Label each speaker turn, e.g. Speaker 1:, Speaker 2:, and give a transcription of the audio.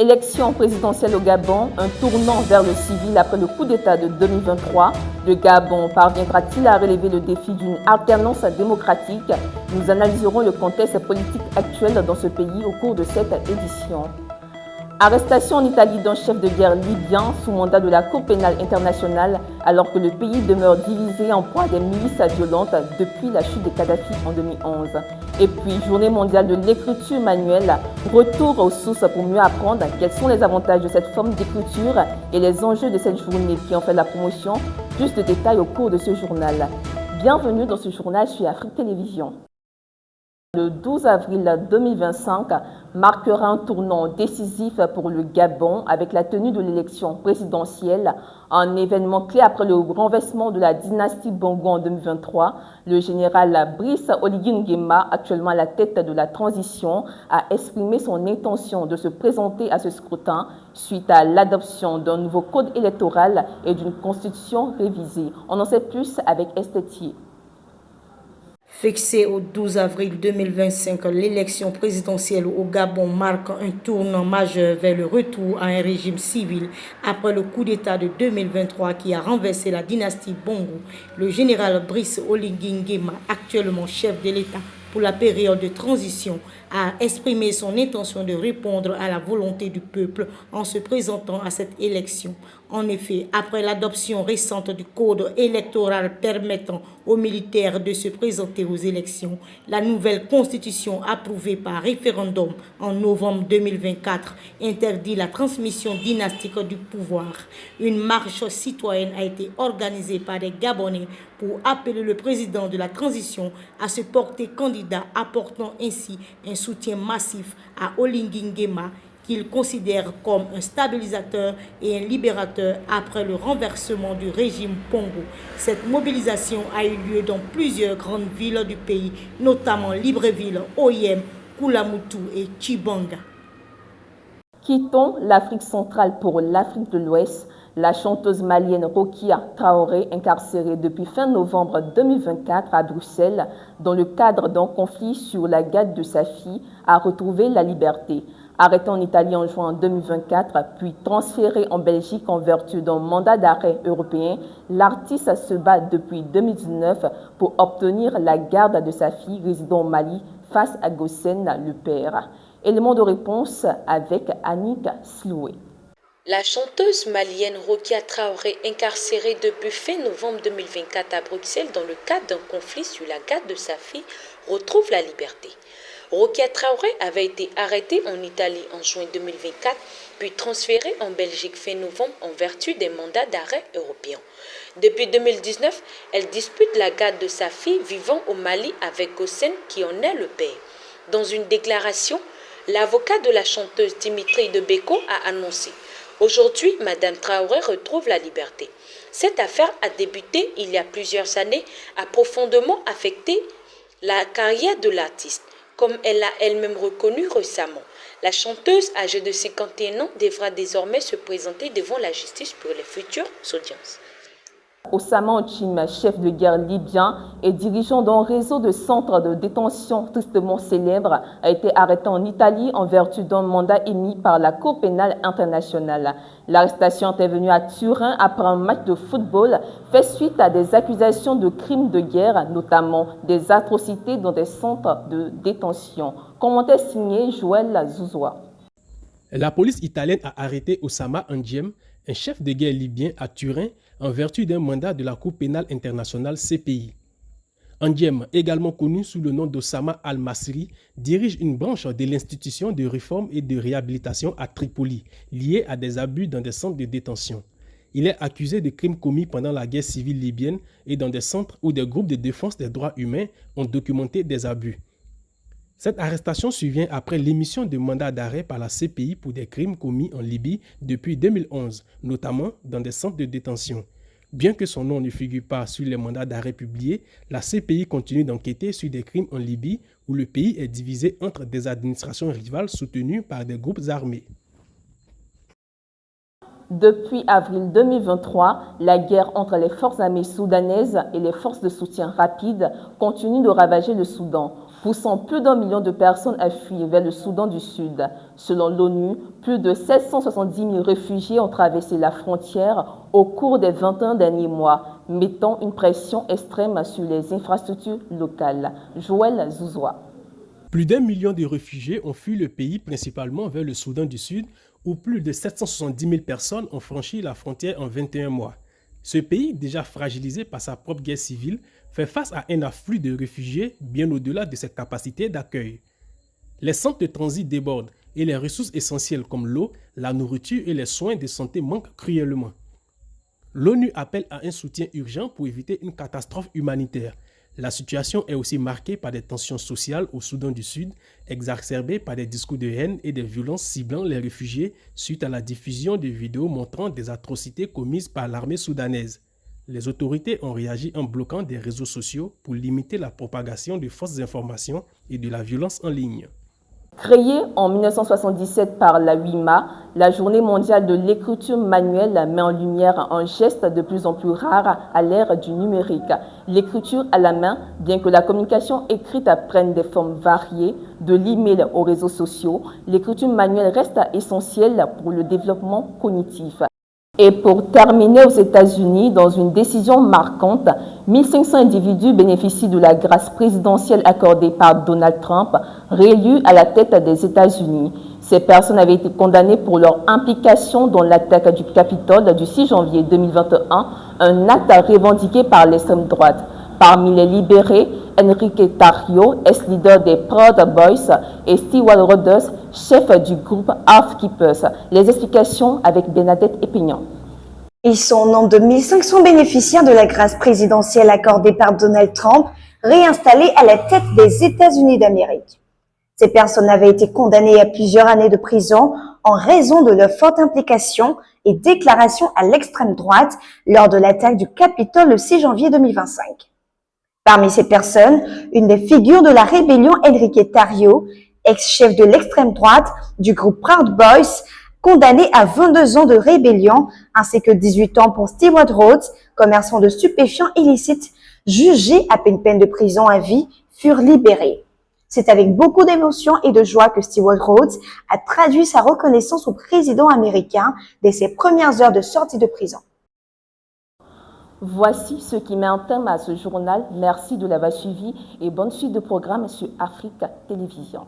Speaker 1: Élection présidentielle au Gabon, un tournant vers le civil après le coup d'État de 2023. Le Gabon parviendra-t-il à relever le défi d'une alternance démocratique? Nous analyserons le contexte politique actuel dans ce pays au cours de cette édition. Arrestation en Italie d'un chef de guerre libyen sous mandat de la Cour pénale internationale alors que le pays demeure divisé en proie des milices violentes depuis la chute de Kadhafi en 2011. Et puis, journée mondiale de l'écriture manuelle, retour aux sources pour mieux apprendre quels sont les avantages de cette forme d'écriture et les enjeux de cette journée qui en fait la promotion. Plus de détails au cours de ce journal. Bienvenue dans ce journal sur Afrique Télévisions. Le 12 avril 2025 marquera un tournant décisif pour le Gabon avec la tenue de l'élection présidentielle, un événement clé après le renversement de la dynastie Bongo en 2023. Le général Brice Oligui Nguema, actuellement à la tête de la transition, a exprimé son intention de se présenter à ce scrutin suite à l'adoption d'un nouveau code électoral et d'une constitution révisée. On en sait plus avec Estetier.
Speaker 2: Fixée au 12 avril 2025, l'élection présidentielle au Gabon marque un tournant majeur vers le retour à un régime civil après le coup d'État de 2023 qui a renversé la dynastie Bongo. Le général Brice Oligui Nguema, actuellement chef de l'État pour la période de transition, a exprimé son intention de répondre à la volonté du peuple en se présentant à cette élection. En effet, après l'adoption récente du code électoral permettant aux militaires de se présenter aux élections, la nouvelle constitution approuvée par référendum en novembre 2024 interdit la transmission dynastique du pouvoir. Une marche citoyenne a été organisée par des Gabonais pour appeler le président de la transition à se porter candidat, apportant ainsi un soutien massif à Oligui Nguema, qu'il considère comme un stabilisateur et un libérateur après le renversement du régime Bongo. Cette mobilisation a eu lieu dans plusieurs grandes villes du pays, notamment Libreville, Oyem, Koulamoutou et Tchibanga.
Speaker 1: Quittons l'Afrique centrale pour l'Afrique de l'Ouest. La chanteuse malienne Rokia Traoré, incarcérée depuis fin novembre 2024 à Bruxelles dans le cadre d'un conflit sur la garde de sa fille, a retrouvé la liberté. Arrêtée en Italie en juin 2024, puis transférée en Belgique en vertu d'un mandat d'arrêt européen, l'artiste se bat depuis 2019 pour obtenir la garde de sa fille résidant au Mali face à Gossen, le père. Élément de réponse avec Annick Sloué.
Speaker 3: La chanteuse malienne Rokia Traoré, incarcérée depuis fin novembre 2024 à Bruxelles dans le cadre d'un conflit sur la garde de sa fille, retrouve la liberté. Rokia Traoré avait été arrêtée en Italie en juin 2024, puis transférée en Belgique fin novembre en vertu des mandats d'arrêt européens. Depuis 2019, elle dispute la garde de sa fille vivant au Mali avec Gossen qui en est le père. Dans une déclaration, l'avocat de la chanteuse Dimitri de Beko a annoncé: aujourd'hui, Madame Traoré retrouve la liberté. Cette affaire a débuté il y a plusieurs années, a profondément affecté la carrière de l'artiste, comme elle l'a elle-même reconnu récemment. La chanteuse, âgée de 51 ans, devra désormais se présenter devant la justice pour les futures audiences.
Speaker 1: Osama Ochim, chef de guerre libyen et dirigeant d'un réseau de centres de détention tristement célèbre, a été arrêté en Italie en vertu d'un mandat émis par la Cour pénale internationale. L'arrestation est venue à Turin après un match de football fait suite à des accusations de crimes de guerre, notamment des atrocités dans des centres de détention. Commentaire signé Joël Zouzoua.
Speaker 4: La police italienne a arrêté Osama Ndiem, un chef de guerre libyen à Turin, en vertu d'un mandat de la Cour pénale internationale CPI. Ndiem, également connu sous le nom d'Osama al-Masri, dirige une branche de l'institution de réforme et de réhabilitation à Tripoli, liée à des abus dans des centres de détention. Il est accusé de crimes commis pendant la guerre civile libyenne et dans des centres où des groupes de défense des droits humains ont documenté des abus. Cette arrestation survient après l'émission de mandats d'arrêt par la CPI pour des crimes commis en Libye depuis 2011, notamment dans des centres de détention. Bien que son nom ne figure pas sur les mandats d'arrêt publiés, la CPI continue d'enquêter sur des crimes en Libye où le pays est divisé entre des administrations rivales soutenues par des groupes armés.
Speaker 1: Depuis avril 2023, la guerre entre les forces armées soudanaises et les forces de soutien rapide continue de ravager le Soudan. poussant plus d'1 million de personnes à fuir vers le Soudan du Sud. Selon l'ONU, plus de 770 000 réfugiés ont traversé la frontière au cours des 21 derniers mois, mettant une pression extrême sur les infrastructures locales. Joël Zouzoua.
Speaker 4: Plus d'1 million de réfugiés ont fui le pays, principalement vers le Soudan du Sud, où plus de 770 000 personnes ont franchi la frontière en 21 mois. Ce pays, déjà fragilisé par sa propre guerre civile, fait face à un afflux de réfugiés bien au-delà de ses capacités d'accueil. Les centres de transit débordent et les ressources essentielles comme l'eau, la nourriture et les soins de santé manquent cruellement. L'ONU appelle à un soutien urgent pour éviter une catastrophe humanitaire. La situation est aussi marquée par des tensions sociales au Soudan du Sud, exacerbées par des discours de haine et des violences ciblant les réfugiés suite à la diffusion de vidéos montrant des atrocités commises par l'armée soudanaise. Les autorités ont réagi en bloquant des réseaux sociaux pour limiter la propagation de fausses informations et de la violence en ligne.
Speaker 1: Créée en 1977 par la WIMA, la Journée mondiale de l'écriture manuelle met en lumière un geste de plus en plus rare à l'ère du numérique. L'écriture à la main, bien que la communication écrite prenne des formes variées, de l'email aux réseaux sociaux, l'écriture manuelle reste essentielle pour le développement cognitif. Et pour terminer, aux États-Unis, dans une décision marquante, 1500 individus bénéficient de la grâce présidentielle accordée par Donald Trump, réélu à la tête des États-Unis. Ces personnes avaient été condamnées pour leur implication dans l'attaque du Capitole du 6 janvier 2021, un acte revendiqué par l'extrême droite. Parmi les libérés, Enrique Tarrio, ex-leader des Proud Boys, et Stewart Rhodes, chef du groupe Half Keepers. Les explications avec Bernadette Epignan.
Speaker 5: Ils sont au nombre de 1500 bénéficiaires de la grâce présidentielle accordée par Donald Trump, réinstallés à la tête des États-Unis d'Amérique. Ces personnes avaient été condamnées à plusieurs années de prison en raison de leur forte implication et déclaration à l'extrême droite lors de l'attaque du Capitole le 6 janvier 2025. Parmi ces personnes, une des figures de la rébellion, Enrique Tarrio, ex-chef de l'extrême droite du groupe Proud Boys, condamné à 22 ans de rébellion, ainsi que 18 ans pour Stewart Rhodes, commerçant de stupéfiants illicites, jugés à une peine de prison à vie, furent libérés. C'est avec beaucoup d'émotion et de joie que Stewart Rhodes a traduit sa reconnaissance au président américain dès ses premières heures de sortie de prison.
Speaker 1: Voici ce qui met un terme à ce journal. Merci de l'avoir suivi et bonne suite de programmes sur Afrique Télévision.